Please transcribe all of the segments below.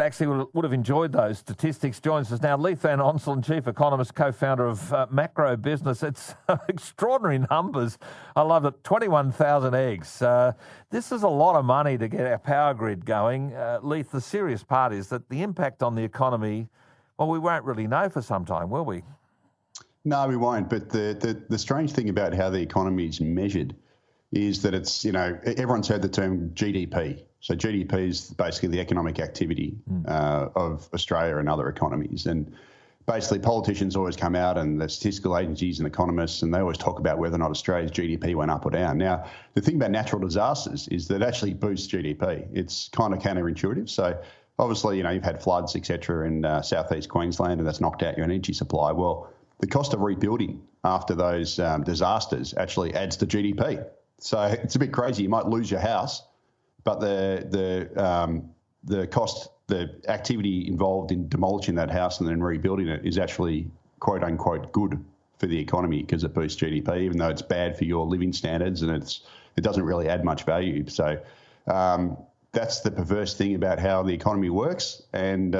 Actually would have enjoyed those statistics. Joins us now Leith Van Onselen, Chief Economist, co-founder of Macro Business. It's extraordinary numbers. I love it. 21,000 eggs. This is a lot of money to get our power grid going. Leith, the serious part is that the impact on the economy, well, we won't really know for some time, will we? No, we won't. But the strange thing about how the economy is measured is that it's, everyone's heard the term GDP. So GDP is basically the economic activity of Australia and other economies. And basically politicians always come out and the statistical agencies and economists, and they always talk about whether or not Australia's GDP went up or down. Now, the thing about natural disasters is that it actually boosts GDP. It's kind of counterintuitive. So obviously, you've had floods, et cetera, in southeast Queensland, and that's knocked out your energy supply. Well, the cost of rebuilding after those disasters actually adds to GDP. So it's a bit crazy. You might lose your house, but the cost, the activity involved in demolishing that house and then rebuilding it is actually quote unquote good for the economy because it boosts GDP, even though it's bad for your living standards and it doesn't really add much value. So that's the perverse thing about how the economy works. And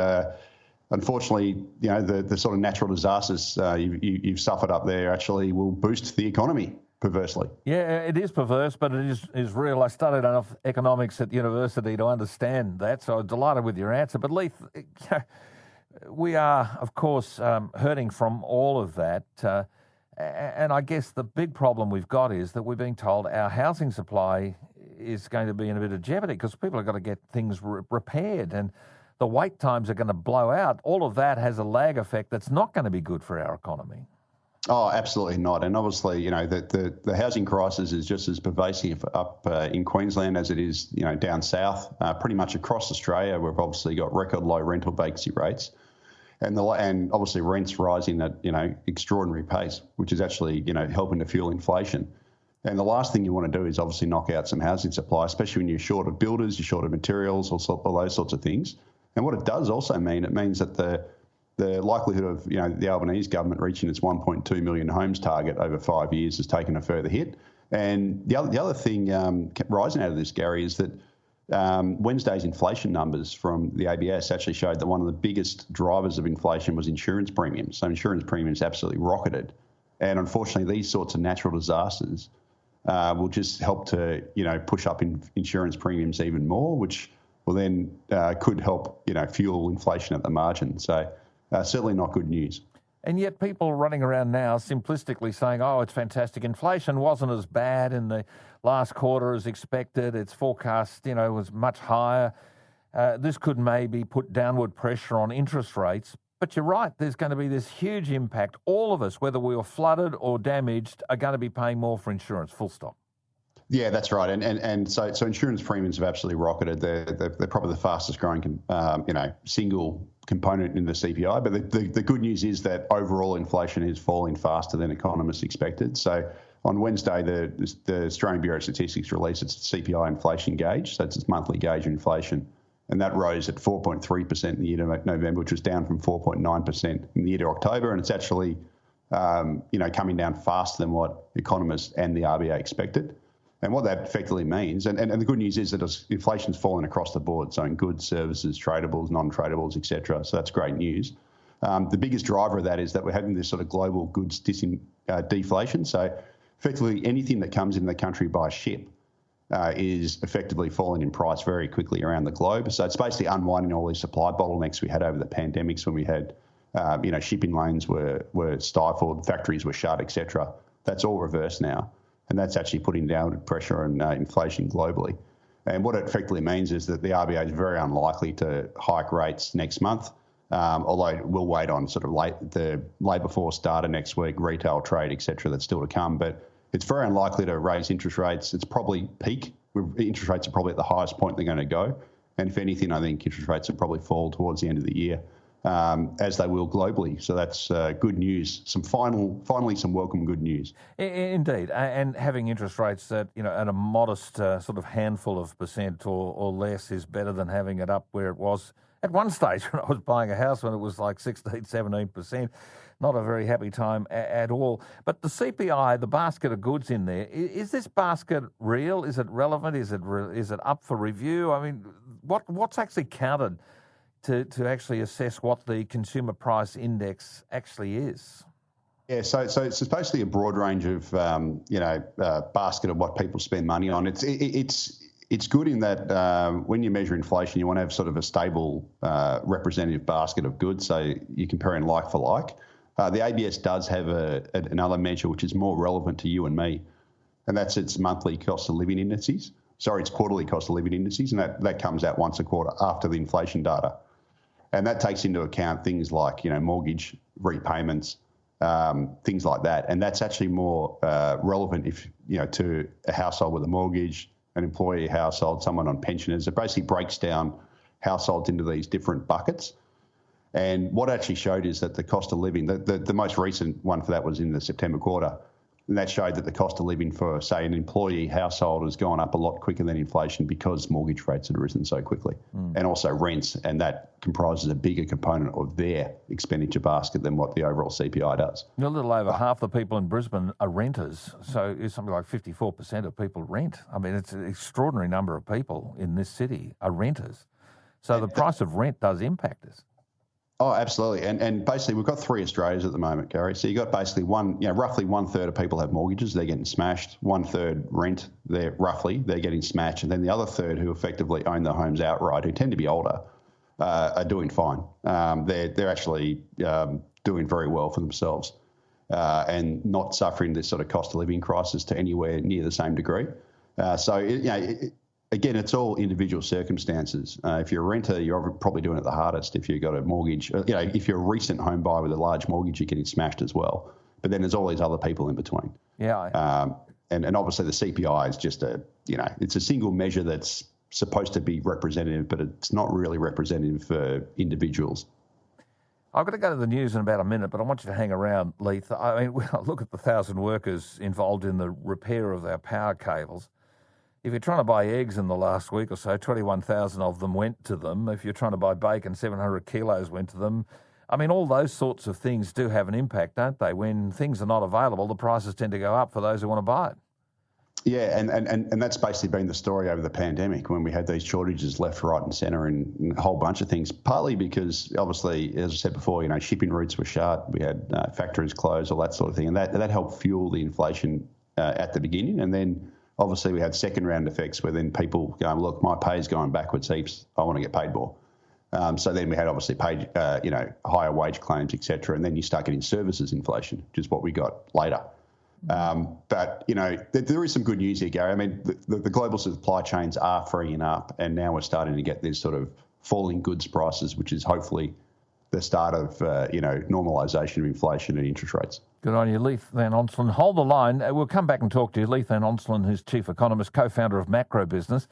unfortunately, the sort of natural disasters you've suffered up there actually will boost the economy. Perversely. Yeah, it is perverse, but it is real. I studied enough economics at university to understand that, so I'm delighted with your answer. But Leith, we are, of course, hurting from all of that. And I guess the big problem we've got is that we're being told our housing supply is going to be in a bit of jeopardy because people have got to get things repaired and the wait times are going to blow out. All of that has a lag effect that's not going to be good for our economy. Oh, absolutely not. And obviously, the housing crisis is just as pervasive up in Queensland as it is, down south. Pretty much across Australia, we've obviously got record low rental vacancy rates, and obviously rents rising at extraordinary pace, which is actually helping to fuel inflation. And the last thing you want to do is obviously knock out some housing supply, especially when you're short of builders, you're short of materials, all those sorts of things. And what it does also mean, it means that the likelihood of the Albanese government reaching its 1.2 million homes target over 5 years has taken a further hit. And the other thing rising out of this, Gary, is that Wednesday's inflation numbers from the ABS actually showed that one of the biggest drivers of inflation was insurance premiums. So insurance premiums absolutely rocketed. And unfortunately, these sorts of natural disasters will just help to push up insurance premiums even more, which will then could help fuel inflation at the margin. So certainly not good news. And yet people are running around now simplistically saying, oh, it's fantastic. Inflation wasn't as bad in the last quarter as expected. Its forecast, was much higher. This could maybe put downward pressure on interest rates. But you're right, there's going to be this huge impact. All of us, whether we were flooded or damaged, are going to be paying more for insurance, full stop. Yeah, that's right. And so insurance premiums have absolutely rocketed. They're probably the fastest growing, single component in the CPI. But the good news is that overall inflation is falling faster than economists expected. So on Wednesday, the Australian Bureau of Statistics released its CPI inflation gauge. So it's its monthly gauge of inflation. And that rose at 4.3% in the year to November, which was down from 4.9% in the year to October. And it's actually, coming down faster than what economists and the RBA expected. And what that effectively means, and the good news is that inflation's fallen across the board, so in goods, services, tradables, non-tradables, et cetera. So that's great news. The biggest driver of that is that we're having this sort of global goods deflation. So effectively anything that comes into the country by ship is effectively falling in price very quickly around the globe. So it's basically unwinding all these supply bottlenecks we had over the pandemics when we had, shipping lanes were stifled, factories were shut, et cetera. That's all reversed now. And that's actually putting downward pressure on inflation globally. And what it effectively means is that the RBA is very unlikely to hike rates next month, although we'll wait on sort of the labour force data next week, retail trade, et cetera, that's still to come. But it's very unlikely to raise interest rates. It's probably peak. Interest rates are probably at the highest point they're going to go. And if anything, I think interest rates will probably fall towards the end of the year, as they will globally. So that's good news. Finally some welcome good news. Indeed. And having interest rates at, at a modest sort of handful of percent or less is better than having it up where it was at one stage when I was buying a house when it was like 16, 17%. Not a very happy time at all. But the CPI, the basket of goods in there, is this basket real? Is it relevant? Is it up for review? I mean, what's actually counted to actually assess what the consumer price index actually is? Yeah, so it's basically a broad range of basket of what people spend money on. It's good in that when you measure inflation, you want to have sort of a stable representative basket of goods, so you're comparing like for like. The ABS does have another measure which is more relevant to you and me, and that's its monthly cost of living indices. Sorry, it's quarterly cost of living indices, and that comes out once a quarter after the inflation data. And that takes into account things like, mortgage repayments, things like that. And that's actually more relevant if, to a household with a mortgage, an employee household, someone on pensioners. It basically breaks down households into these different buckets. And what it actually showed is that the cost of living, the most recent one for that was in the September quarter, and that showed that the cost of living for, say, an employee household has gone up a lot quicker than inflation because mortgage rates had risen so quickly, and also rents, and that comprises a bigger component of their expenditure basket than what the overall CPI does. A little over half the people in Brisbane are renters, so it's something like 54% of people rent. I mean, it's an extraordinary number of people in this city are renters. So the price of rent does impact us. Oh, absolutely. And basically, we've got three Australias at the moment, Gary. So you've got basically roughly 1/3 of people have mortgages, they're getting smashed. 1/3 rent, they're getting smashed. And then the other third who effectively own their homes outright, who tend to be older, are doing fine. They're actually doing very well for themselves and not suffering this sort of cost of living crisis to anywhere near the same degree. Again, it's all individual circumstances. If you're a renter, you're probably doing it the hardest. If you've got a mortgage, if you're a recent home buyer with a large mortgage, you're getting smashed as well. But then there's all these other people in between. Yeah. And obviously the CPI is just it's a single measure that's supposed to be representative, but it's not really representative for individuals. I've got to go to the news in about a minute, but I want you to hang around, Leith. I mean, look at the 1,000 workers involved in the repair of our power cables. If you're trying to buy eggs in the last week or so, 21,000 of them went to them. If you're trying to buy bacon, 700 kilos went to them. I mean, all those sorts of things do have an impact, don't they? When things are not available, the prices tend to go up for those who want to buy it. Yeah, and that's basically been the story over the pandemic when we had these shortages left, right and centre and a whole bunch of things, partly because obviously, as I said before, shipping routes were shut, we had factories closed, all that sort of thing, and that helped fuel the inflation at the beginning. And then obviously we had second round effects where then people going, look, my pay's going backwards heaps, I want to get paid more. So then we had obviously paid, higher wage claims, etc. And then you start getting services inflation, which is what we got later. But, there is some good news here, Gary. I mean, the global supply chains are freeing up, and now we're starting to get this sort of falling goods prices, which is hopefully the start of, normalisation of inflation and interest rates. Good on you, Leith Van Onselen. Hold the line. We'll come back and talk to you. Leith Van Onselen, who's Chief Economist, co-founder of Macro Business.